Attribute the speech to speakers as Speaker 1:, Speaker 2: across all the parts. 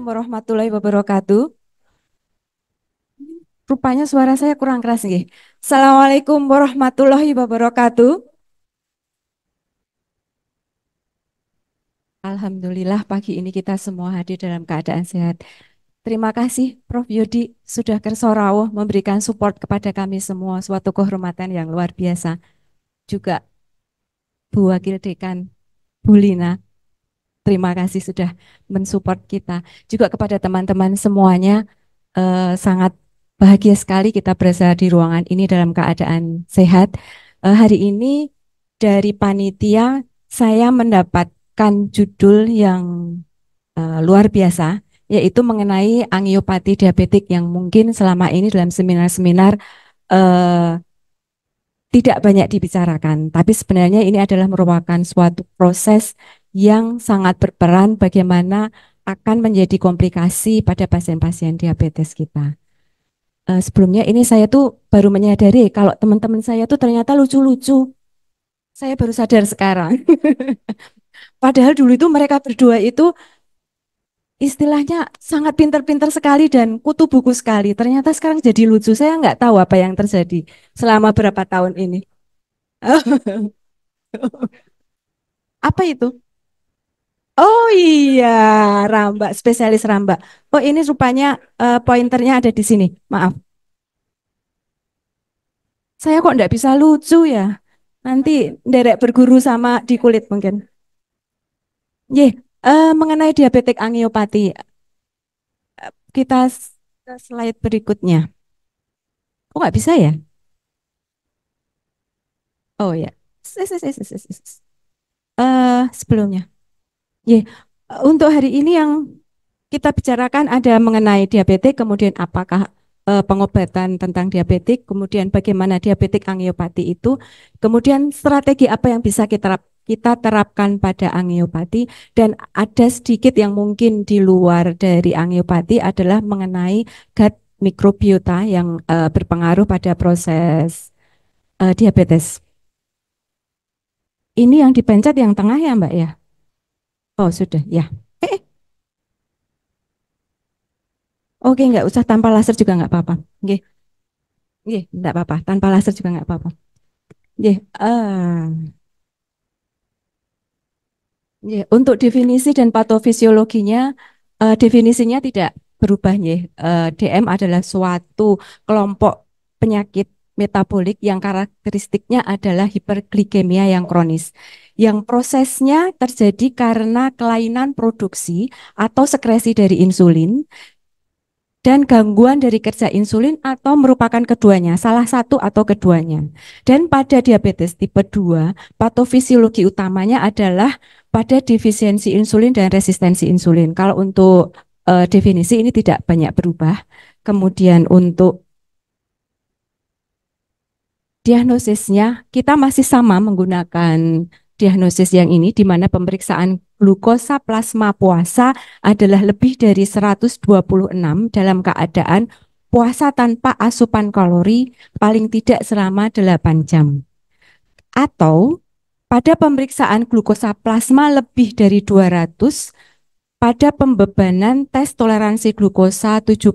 Speaker 1: warahmatullahi wabarakatuh. Rupanya suara saya kurang keras nih. Assalamualaikum warahmatullahi wabarakatuh. Alhamdulillah pagi ini kita semua hadir dalam keadaan sehat. Terima kasih Prof. Yudi sudah kerso rawuh memberikan support kepada kami semua, suatu kehormatan yang luar biasa. Juga Bu Wakil Dekan Bu Lina, terima kasih sudah mensupport kita. Juga kepada teman-teman semuanya, sangat bahagia sekali kita berada di ruangan ini dalam keadaan sehat. Hari ini dari panitia saya mendapatkan judul yang luar biasa, yaitu mengenai angiopati diabetik yang mungkin selama ini dalam seminar-seminar eh, tidak banyak dibicarakan. Tapi sebenarnya ini adalah merupakan suatu proses yang sangat berperan bagaimana akan menjadi komplikasi pada pasien-pasien diabetes kita. Sebelumnya ini saya tuh baru menyadari kalau teman-teman saya tuh ternyata lucu-lucu. Saya baru sadar sekarang. Padahal dulu itu mereka berdua itu istilahnya sangat pintar-pintar sekali dan kutu buku sekali. Ternyata sekarang jadi lucu. Saya nggak tahu apa yang terjadi selama berapa tahun ini. Apa itu? Oh iya, Ramba, spesialis Ramba. Oh ini rupanya pointernya ada di sini. Maaf, saya kok nggak bisa lucu ya. Nanti derek berguru sama di kulit mungkin. Ye, mengenai diabetik angiopati, kita ke slide berikutnya. Kok nggak bisa ya? Oh ya, sebelumnya. Ye, untuk hari ini yang kita bicarakan ada mengenai diabetik, kemudian apakah pengobatan tentang diabetik, kemudian bagaimana diabetik angiopati itu, kemudian strategi apa yang bisa kita terapkan pada angiopati, dan ada sedikit yang mungkin di luar dari angiopati adalah mengenai gut mikrobiota yang berpengaruh pada proses diabetes. Ini yang dipencet yang tengah ya Mbak ya? Oh sudah ya. Eh, oke nggak usah tanpa laser juga nggak apa-apa. Oke. Oke, nggak apa-apa. Tanpa laser juga nggak apa-apa. Oke. Ya, untuk definisi dan patofisiologinya, definisinya tidak berubah ya. DM adalah suatu kelompok penyakit metabolik yang karakteristiknya adalah hiperglikemia yang kronis. Yang prosesnya terjadi karena kelainan produksi atau sekresi dari insulin dan gangguan dari kerja insulin atau merupakan keduanya, salah satu atau keduanya. Dan pada diabetes tipe 2, patofisiologi utamanya adalah pada defisiensi insulin dan resistensi insulin. Kalau untuk definisi ini tidak banyak berubah. Kemudian untuk diagnosisnya kita masih sama menggunakan diagnosis yang ini di mana pemeriksaan glukosa plasma puasa adalah lebih dari 126 dalam keadaan puasa tanpa asupan kalori paling tidak selama 8 jam. Atau pada pemeriksaan glukosa plasma lebih dari 200 pada pembebanan tes toleransi glukosa 75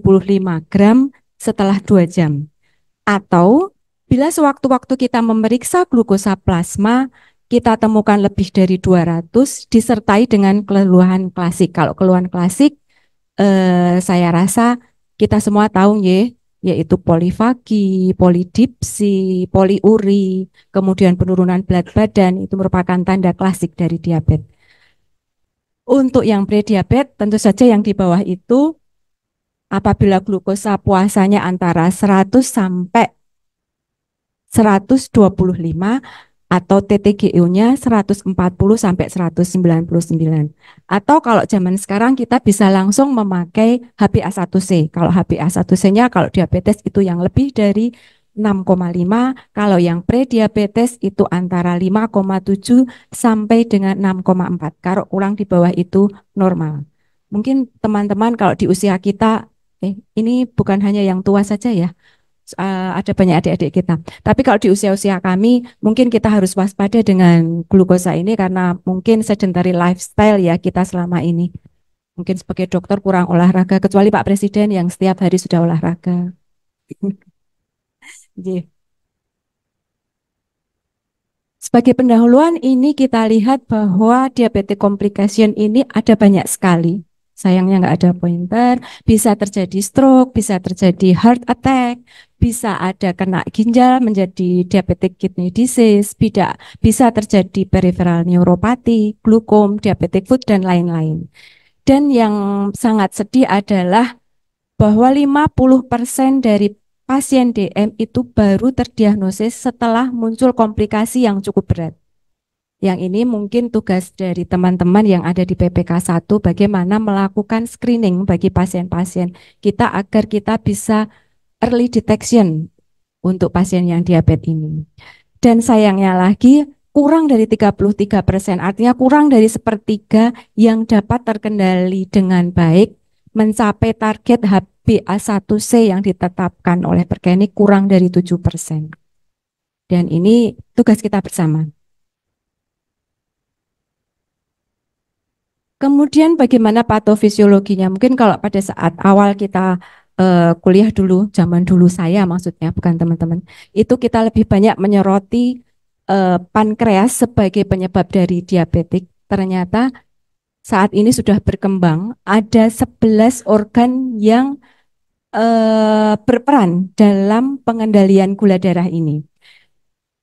Speaker 1: gram setelah 2 jam. Atau bila sewaktu-waktu kita memeriksa glukosa plasma, kita temukan lebih dari 200 disertai dengan keluhan klasik. Kalau keluhan klasik, saya rasa kita semua tahu ya, yaitu polifagi, polidipsi, poliuri, kemudian penurunan berat badan, itu merupakan tanda klasik dari diabetes. Untuk yang prediabetes, tentu saja yang di bawah itu apabila glukosa puasanya antara 100 sampai 125 atau TTGO-nya 140 sampai 199. Atau kalau zaman sekarang kita bisa langsung memakai HbA1c. Kalau HbA1c-nya kalau diabetes itu yang lebih dari 6,5, kalau yang prediabetes itu antara 5,7 sampai dengan 6,4. Kalau kurang di bawah itu normal. Mungkin teman-teman kalau di usia kita, ini bukan hanya yang tua saja ya, ada banyak adik-adik kita. Tapi kalau di usia-usia kami, mungkin kita harus waspada dengan glukosa ini karena mungkin sedentary lifestyle ya kita selama ini. Mungkin sebagai dokter kurang olahraga, kecuali Pak Presiden yang setiap hari sudah olahraga. Nggih. Sebagai pendahuluan ini kita lihat bahwa diabetes complication ini ada banyak sekali. Sayangnya nggak ada pointer, bisa terjadi stroke, bisa terjadi heart attack, bisa ada kena ginjal menjadi diabetic kidney disease, bisa terjadi peripheral neuropati, glukom, diabetic foot, dan lain-lain. Dan yang sangat sedih adalah bahwa 50% dari pasien DM itu baru terdiagnosis setelah muncul komplikasi yang cukup berat. Yang ini mungkin tugas dari teman-teman yang ada di PPK 1 bagaimana melakukan screening bagi pasien-pasien kita agar kita bisa early detection untuk pasien yang diabetes ini. Dan sayangnya lagi kurang dari 33%, artinya kurang dari sepertiga yang dapat terkendali dengan baik mencapai target HbA1c yang ditetapkan oleh Perkenik kurang dari 7%. Dan ini tugas kita bersama. Kemudian bagaimana patofisiologinya? Mungkin kalau pada saat awal kita kuliah dulu, zaman dulu saya maksudnya, bukan teman-teman, itu kita lebih banyak menyoroti pankreas sebagai penyebab dari diabetik. Ternyata saat ini sudah berkembang, ada 11 organ yang berperan dalam pengendalian gula darah ini.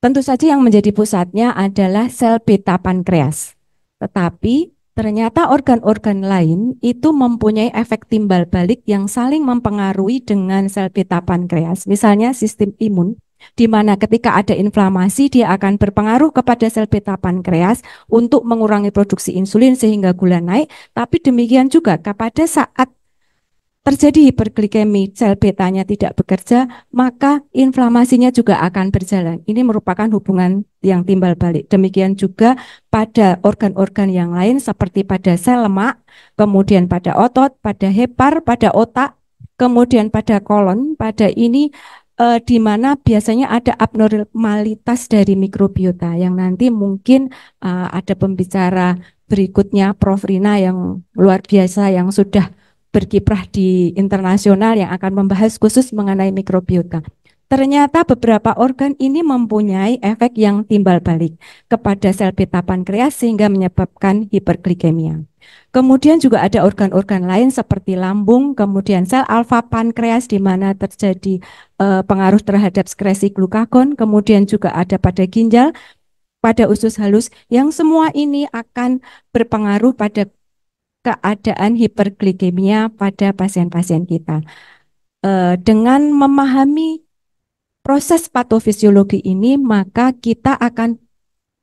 Speaker 1: Tentu saja yang menjadi pusatnya adalah sel beta pankreas. Tetapi ternyata organ-organ lain itu mempunyai efek timbal balik yang saling mempengaruhi dengan sel beta pankreas. Misalnya sistem imun, di mana ketika ada inflamasi dia akan berpengaruh kepada sel beta pankreas untuk mengurangi produksi insulin sehingga gula naik. Tapi demikian juga pada saat terjadi hiperglikemi, sel betanya tidak bekerja, maka inflamasinya juga akan berjalan. Ini merupakan hubungan yang timbal balik. Demikian juga pada organ-organ yang lain seperti pada sel lemak, kemudian pada otot, pada hepar, pada otak, kemudian pada kolon. Pada ini di mana biasanya ada abnormalitas dari mikrobiota yang nanti mungkin ada pembicara berikutnya, Prof. Rina yang luar biasa yang sudah berkiprah di internasional yang akan membahas khusus mengenai mikrobiota. Ternyata beberapa organ ini mempunyai efek yang timbal balik kepada sel beta pankreas sehingga menyebabkan hiperglikemia. Kemudian juga ada organ-organ lain seperti lambung, kemudian sel alfa pankreas di mana terjadi pengaruh terhadap sekresi glukagon, kemudian juga ada pada ginjal, pada usus halus, yang semua ini akan berpengaruh pada keadaan hiperglikemia pada pasien-pasien kita. Dengan memahami proses patofisiologi ini, maka kita akan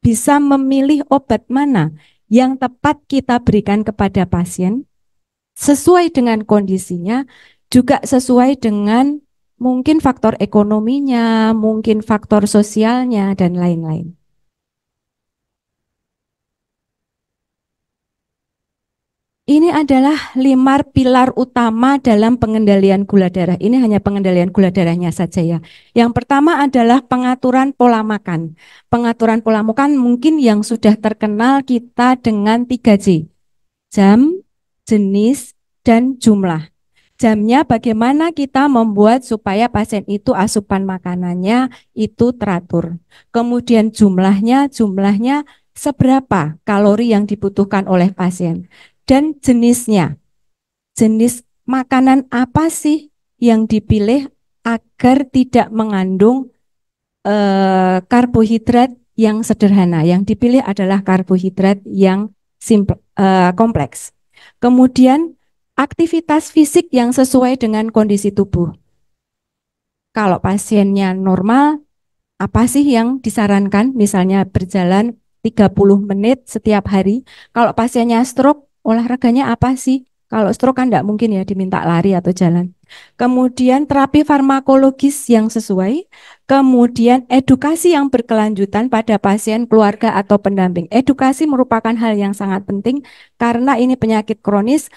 Speaker 1: bisa memilih obat mana yang tepat kita berikan kepada pasien sesuai dengan kondisinya, juga sesuai dengan mungkin faktor ekonominya, mungkin faktor sosialnya, dan lain-lain. Ini adalah 5 pilar utama dalam pengendalian gula darah. Ini hanya pengendalian gula darahnya saja ya. Yang pertama adalah pengaturan pola makan. Pengaturan pola makan mungkin yang sudah terkenal kita dengan 3J. Jam, jenis, dan jumlah. Jamnya bagaimana kita membuat supaya pasien itu asupan makanannya itu teratur. Kemudian jumlahnya seberapa kalori yang dibutuhkan oleh pasien. Dan jenisnya, jenis makanan apa sih yang dipilih agar tidak mengandung karbohidrat yang sederhana. Yang dipilih adalah karbohidrat yang kompleks. Kemudian aktivitas fisik yang sesuai dengan kondisi tubuh. Kalau pasiennya normal, apa sih yang disarankan? Misalnya berjalan 30 menit setiap hari. Kalau pasiennya stroke, olahraganya apa sih? Kalau stroke kan tidak mungkin ya diminta lari atau jalan. Kemudian terapi farmakologis yang sesuai. Kemudian edukasi yang berkelanjutan pada pasien, keluarga, atau pendamping. Edukasi merupakan hal yang sangat penting karena ini penyakit kronis.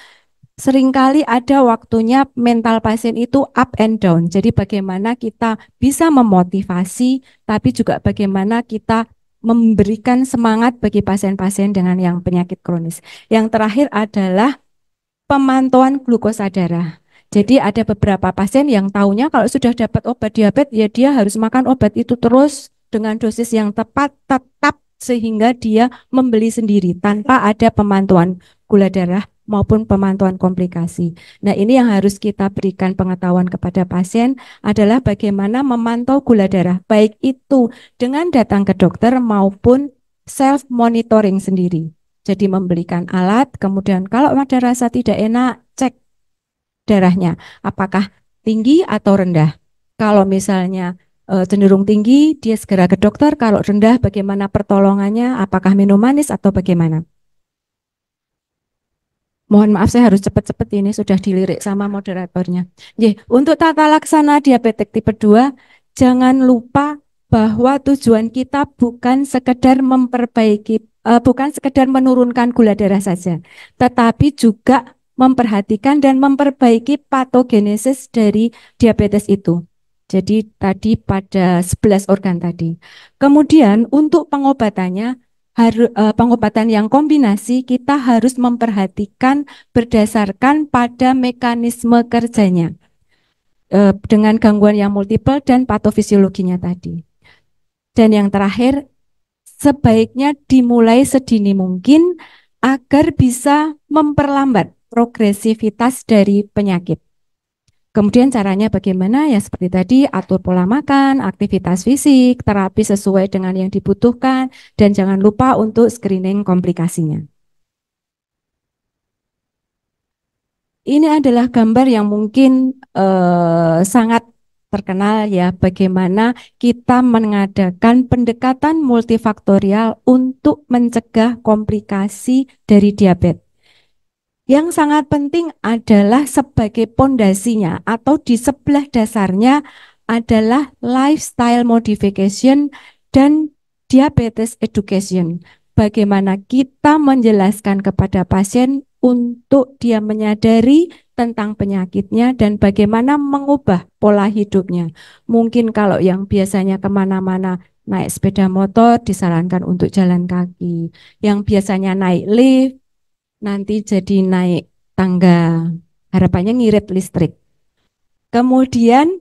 Speaker 1: Seringkali ada waktunya mental pasien itu up and down. Jadi bagaimana kita bisa memotivasi, tapi juga bagaimana kita memberikan semangat bagi pasien-pasien dengan yang penyakit kronis. Yang terakhir adalah pemantauan glukosa darah. Jadi ada beberapa pasien yang taunya kalau sudah dapat obat diabetes ya dia harus makan obat itu terus dengan dosis yang tepat tetap sehingga dia membeli sendiri tanpa ada pemantauan gula darah maupun pemantauan komplikasi. Nah, ini yang harus kita berikan pengetahuan kepada pasien adalah bagaimana memantau gula darah, baik itu dengan datang ke dokter maupun self monitoring sendiri. Jadi membelikan alat, kemudian kalau ada rasa tidak enak, cek darahnya, apakah tinggi atau rendah. Kalau misalnya cenderung tinggi, dia segera ke dokter. Kalau rendah, bagaimana pertolongannya, apakah minum manis atau bagaimana. Mohon maaf saya harus cepat-cepat ini sudah dilirik sama moderatornya. Untuk tata laksana diabetes tipe 2, jangan lupa bahwa tujuan kita bukan sekedar memperbaiki, bukan sekedar menurunkan gula darah saja, tetapi juga memperhatikan dan memperbaiki patogenesis dari diabetes itu. Jadi tadi pada 11 organ tadi. Kemudian untuk pengobatannya, pengobatan yang kombinasi kita harus memperhatikan berdasarkan pada mekanisme kerjanya dengan gangguan yang multiple dan patofisiologinya tadi. Dan yang terakhir, sebaiknya dimulai sedini mungkin agar bisa memperlambat progresivitas dari penyakit. Kemudian caranya bagaimana? Ya seperti tadi, atur pola makan, aktivitas fisik, terapi sesuai dengan yang dibutuhkan, dan jangan lupa untuk screening komplikasinya. Ini adalah gambar yang mungkin sangat terkenal ya, bagaimana kita mengadakan pendekatan multifaktorial untuk mencegah komplikasi dari diabetes. Yang sangat penting adalah sebagai pondasinya atau di sebelah dasarnya adalah lifestyle modification dan diabetes education. Bagaimana kita menjelaskan kepada pasien untuk dia menyadari tentang penyakitnya dan bagaimana mengubah pola hidupnya. Mungkin kalau yang biasanya kemana-mana naik sepeda motor disarankan untuk jalan kaki. Yang biasanya naik lift nanti jadi naik tangga, harapannya ngirit listrik. Kemudian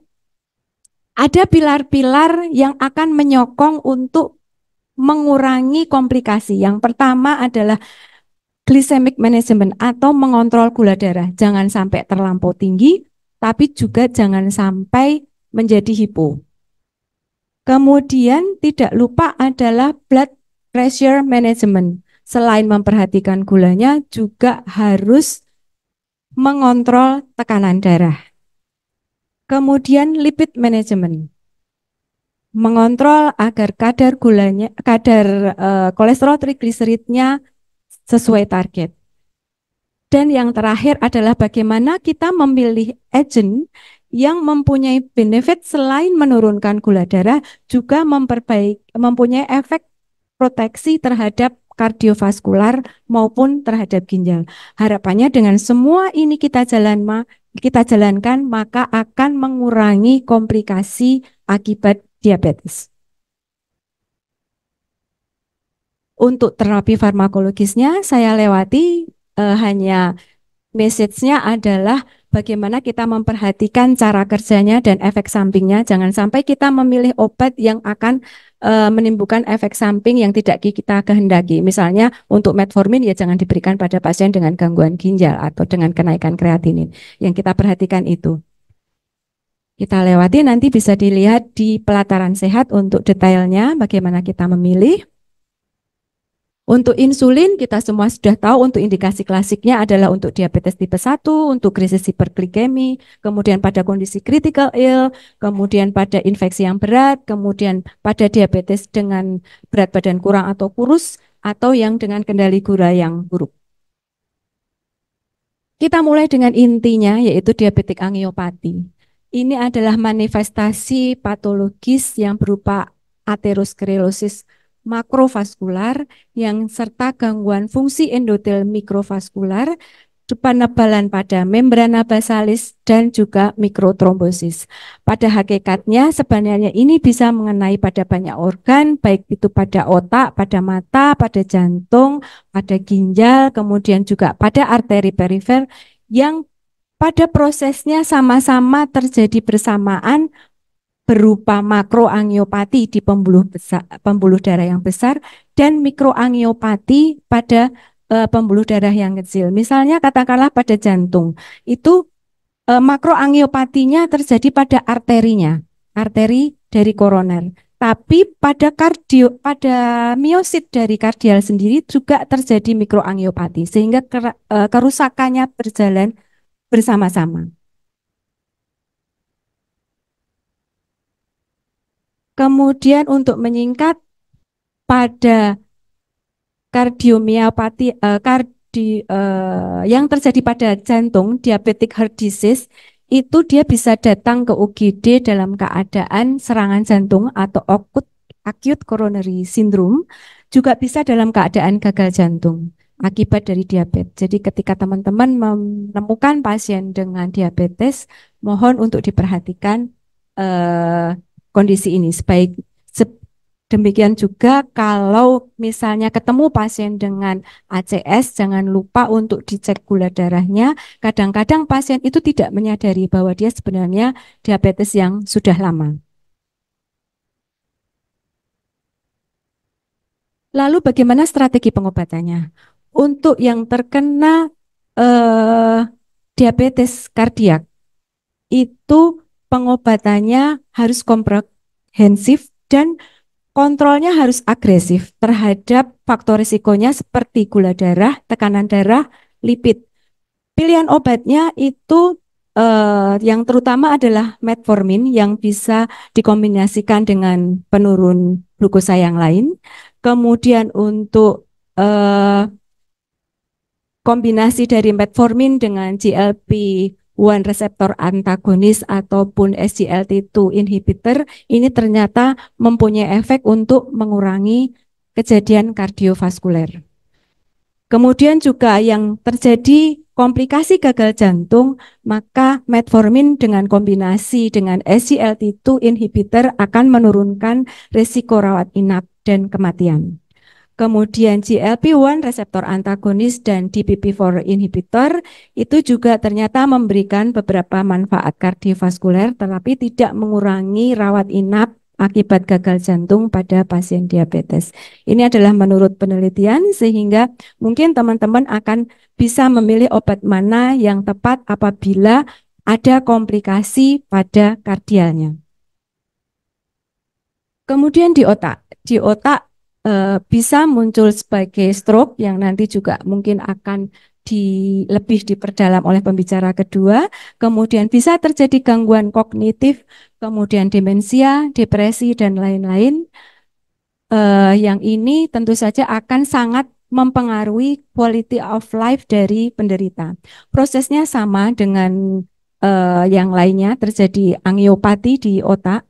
Speaker 1: ada pilar-pilar yang akan menyokong untuk mengurangi komplikasi. Yang pertama adalah glycemic management atau mengontrol gula darah. Jangan sampai terlampau tinggi, tapi juga jangan sampai menjadi hipo. Kemudian tidak lupa adalah blood pressure management. Selain memperhatikan gulanya, juga harus mengontrol tekanan darah. Kemudian lipid management, mengontrol agar kadar gulanya, kadar kolesterol trigliseridnya sesuai target. Dan yang terakhir adalah bagaimana kita memilih agent yang mempunyai benefit selain menurunkan gula darah, juga mempunyai efek proteksi terhadap kardiovaskular maupun terhadap ginjal. Harapannya dengan semua ini kita jalankan, maka akan mengurangi komplikasi akibat diabetes. Untuk terapi farmakologisnya saya lewati, hanya message-nya adalah bagaimana kita memperhatikan cara kerjanya dan efek sampingnya. Jangan sampai kita memilih obat yang akan menimbulkan efek samping yang tidak kita kehendaki. Misalnya untuk metformin ya jangan diberikan pada pasien dengan gangguan ginjal atau dengan kenaikan kreatinin. Yang kita perhatikan itu. Kita lewati, nanti bisa dilihat di pelataran sehat untuk detailnya bagaimana kita memilih. Untuk insulin kita semua sudah tahu, untuk indikasi klasiknya adalah untuk diabetes tipe 1, untuk krisis hiperglikemi, kemudian pada kondisi critical ill, kemudian pada infeksi yang berat, kemudian pada diabetes dengan berat badan kurang atau kurus, atau yang dengan kendali gula yang buruk. Kita mulai dengan intinya, yaitu diabetik angiopati. Ini adalah manifestasi patologis yang berupa aterosklerosis makrovaskular yang serta gangguan fungsi endotel mikrovaskular, penebalan pada membrana basalis dan juga mikrotrombosis. Pada hakikatnya sebenarnya ini bisa mengenai pada banyak organ, baik itu pada otak, pada mata, pada jantung, pada ginjal, kemudian juga pada arteri perifer yang pada prosesnya sama-sama terjadi bersamaan berupa makroangiopati di pembuluh darah yang besar dan mikroangiopati pada pembuluh darah yang kecil. Misalnya katakanlah pada jantung, itu makroangiopatinya terjadi pada arterinya, arteri dari koroner. Tapi pada miosit dari kardial sendiri juga terjadi mikroangiopati sehingga kerusakannya berjalan bersama-sama. Kemudian untuk menyingkat, pada kardiomiopati yang terjadi pada jantung, diabetic heart disease, itu dia bisa datang ke UGD dalam keadaan serangan jantung atau acute coronary syndrome, juga bisa dalam keadaan gagal jantung akibat dari diabetes. Jadi ketika teman-teman menemukan pasien dengan diabetes, mohon untuk diperhatikan kondisi ini sebaik. Demikian juga kalau misalnya ketemu pasien dengan ACS, jangan lupa untuk dicek gula darahnya. Kadang-kadang pasien itu tidak menyadari bahwa dia sebenarnya diabetes yang sudah lama. Lalu bagaimana strategi pengobatannya? Untuk yang terkena diabetes kardiak, itu pengobatannya harus komprehensif dan kontrolnya harus agresif terhadap faktor risikonya seperti gula darah, tekanan darah, lipid. Pilihan obatnya itu yang terutama adalah metformin yang bisa dikombinasikan dengan penurun glukosa yang lain. Kemudian untuk kombinasi dari metformin dengan GLP-1 reseptor antagonis ataupun SGLT2 inhibitor ini ternyata mempunyai efek untuk mengurangi kejadian kardiovaskuler. Kemudian juga yang terjadi komplikasi gagal jantung, maka metformin dengan kombinasi dengan SGLT2 inhibitor akan menurunkan risiko rawat inap dan kematian. Kemudian GLP-1 reseptor antagonis dan DPP-4 inhibitor itu juga ternyata memberikan beberapa manfaat kardiovaskuler tetapi tidak mengurangi rawat inap akibat gagal jantung pada pasien diabetes. Ini adalah menurut penelitian sehingga mungkin teman-teman akan bisa memilih obat mana yang tepat apabila ada komplikasi pada kardialnya. Kemudian di otak bisa muncul sebagai stroke yang nanti juga mungkin akan lebih diperdalam oleh pembicara kedua. Kemudian bisa terjadi gangguan kognitif, kemudian demensia, depresi, dan lain-lain. Yang ini tentu saja akan sangat mempengaruhi quality of life dari penderita. Prosesnya sama dengan yang lainnya, terjadi angiopati di otak.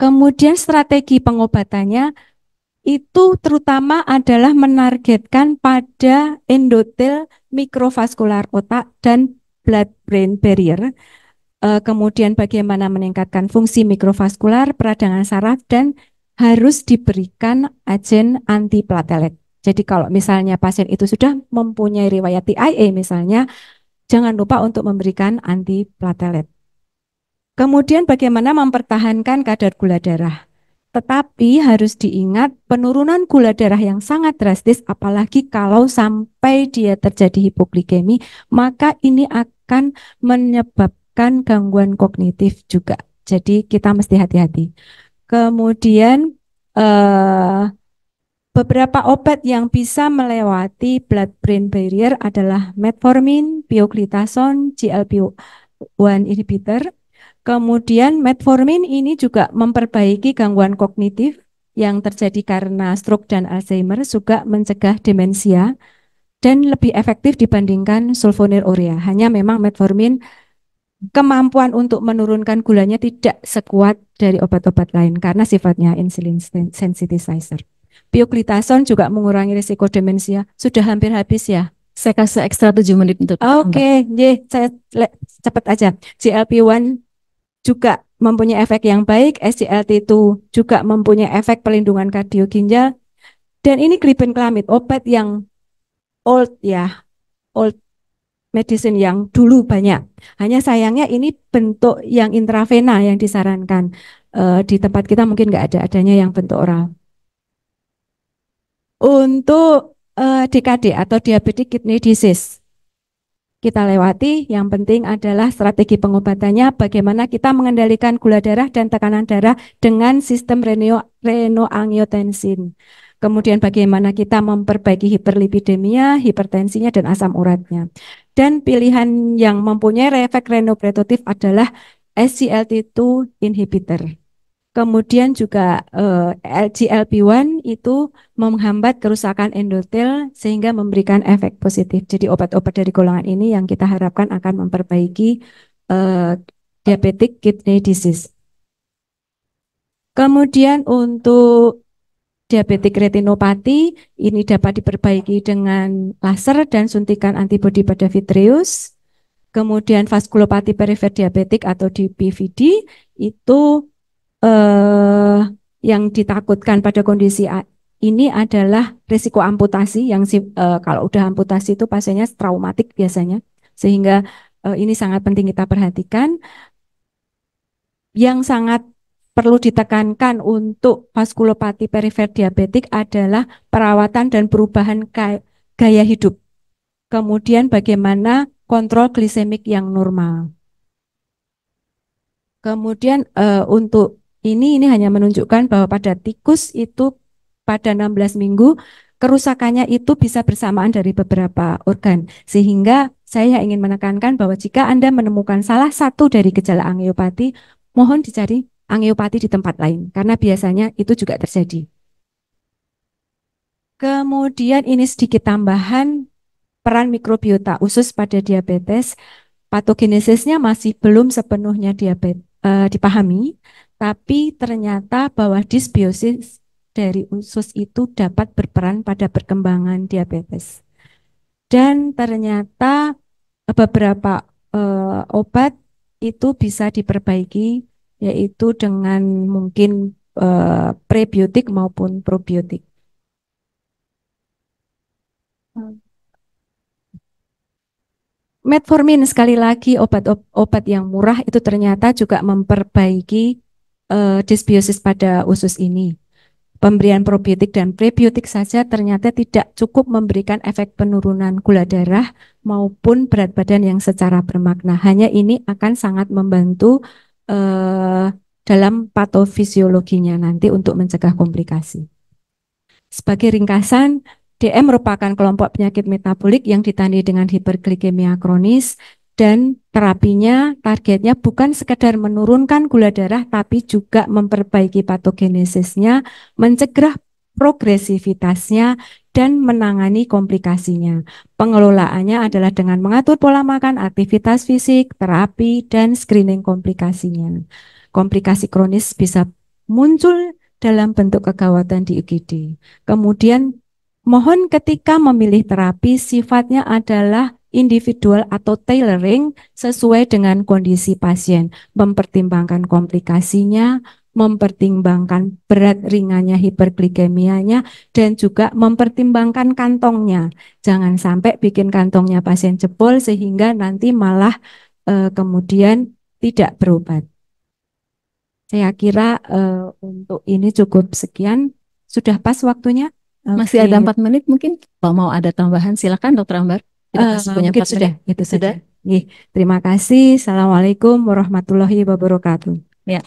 Speaker 1: Kemudian strategi pengobatannya itu terutama adalah menargetkan pada endotel mikrovaskular otak dan blood-brain barrier. Kemudian bagaimana meningkatkan fungsi mikrovaskular, peradangan saraf, dan harus diberikan agen antiplatelet. Jadi kalau misalnya pasien itu sudah mempunyai riwayat TIA misalnya, jangan lupa untuk memberikan antiplatelet. Kemudian bagaimana mempertahankan kadar gula darah. Tetapi harus diingat penurunan gula darah yang sangat drastis apalagi kalau sampai dia terjadi hipoglikemi, maka ini akan menyebabkan gangguan kognitif juga. Jadi kita mesti hati-hati. Kemudian beberapa obat yang bisa melewati blood-brain barrier adalah metformin, pioglitazone, GLP-1 inhibitor. Kemudian metformin ini juga memperbaiki gangguan kognitif yang terjadi karena stroke dan Alzheimer, juga mencegah demensia dan lebih efektif dibandingkan sulfonylurea. Hanya memang metformin kemampuan untuk menurunkan gulanya tidak sekuat dari obat-obat lain karena sifatnya insulin sensitizer. Pioglitazone juga mengurangi risiko demensia. Sudah hampir habis ya?
Speaker 2: Saya kasih ekstra 7 menit untuk
Speaker 1: Oke, saya cepat aja. GLP-1 juga mempunyai efek yang baik, SGLT2 juga mempunyai efek pelindungan kardioginjal, dan ini glibenclamide, obat yang old ya, old medicine yang dulu banyak. Hanya sayangnya ini bentuk yang intravena yang disarankan. Di tempat kita mungkin nggak ada, adanya yang bentuk oral. Untuk DKD atau diabetic kidney disease, kita lewati. Yang penting adalah strategi pengobatannya, bagaimana kita mengendalikan gula darah dan tekanan darah dengan sistem renoangiotensin. Kemudian bagaimana kita memperbaiki hiperlipidemia, hipertensinya, dan asam uratnya. Dan pilihan yang mempunyai efek renoprotective adalah SGLT2 inhibitor. Kemudian juga GLP-1 itu menghambat kerusakan endotel sehingga memberikan efek positif. Jadi obat-obat dari golongan ini yang kita harapkan akan memperbaiki diabetic kidney disease. Kemudian untuk diabetik retinopati ini dapat diperbaiki dengan laser dan suntikan antibodi pada vitreous. Kemudian vaskulopati perifer diabetik atau DPVD itu yang ditakutkan pada kondisi ini adalah risiko amputasi yang kalau udah amputasi itu pasiennya traumatik biasanya, sehingga ini sangat penting kita perhatikan. Yang sangat perlu ditekankan untuk vaskulopati perifer diabetik adalah perawatan dan perubahan gaya hidup. Kemudian bagaimana kontrol glisemik yang normal. Kemudian untuk ini hanya menunjukkan bahwa pada tikus itu pada 16 minggu kerusakannya itu bisa bersamaan dari beberapa organ. Sehingga saya ingin menekankan bahwa jika Anda menemukan salah satu dari gejala angiopati, mohon dicari angiopati di tempat lain karena biasanya itu juga terjadi. Kemudian ini sedikit tambahan peran mikrobiota khusus pada diabetes. Patogenesisnya masih belum sepenuhnya dipahami, tapi ternyata bahwa disbiosis dari usus itu dapat berperan pada perkembangan diabetes. Dan ternyata beberapa obat itu bisa diperbaiki, yaitu dengan mungkin prebiotik maupun probiotik. Metformin sekali lagi obat yang murah itu ternyata juga memperbaiki disbiosis pada usus ini. Pemberian probiotik dan prebiotik saja ternyata tidak cukup memberikan efek penurunan gula darah maupun berat badan yang secara bermakna. Hanya ini akan sangat membantu dalam patofisiologinya nanti untuk mencegah komplikasi. Sebagai ringkasan, DM merupakan kelompok penyakit metabolik yang ditandai dengan hiperglikemia kronis dan terapinya targetnya bukan sekedar menurunkan gula darah tapi juga memperbaiki patogenesisnya, mencegah progresivitasnya dan menangani komplikasinya. Pengelolaannya adalah dengan mengatur pola makan, aktivitas fisik, terapi, dan screening komplikasinya. Komplikasi kronis bisa muncul dalam bentuk kegawatan di UGD. Kemudian mohon ketika memilih terapi sifatnya adalah individual atau tailoring sesuai dengan kondisi pasien, mempertimbangkan komplikasinya, mempertimbangkan berat ringannya hiperglikemianya, dan juga mempertimbangkan kantongnya. Jangan sampai bikin kantongnya pasien jebol sehingga nanti malah kemudian tidak berobat. Saya kira untuk ini cukup sekian. Sudah pas waktunya?
Speaker 2: Masih ada 4 menit mungkin. Kalau mau ada tambahan silakan Dokter Ambar. Kita masih punya
Speaker 1: Mungkin
Speaker 2: 4
Speaker 1: sudah,
Speaker 2: menit.
Speaker 1: itu
Speaker 2: Sudah?
Speaker 1: saja. Terima kasih. Assalamualaikum warahmatullahi wabarakatuh.
Speaker 2: Ya.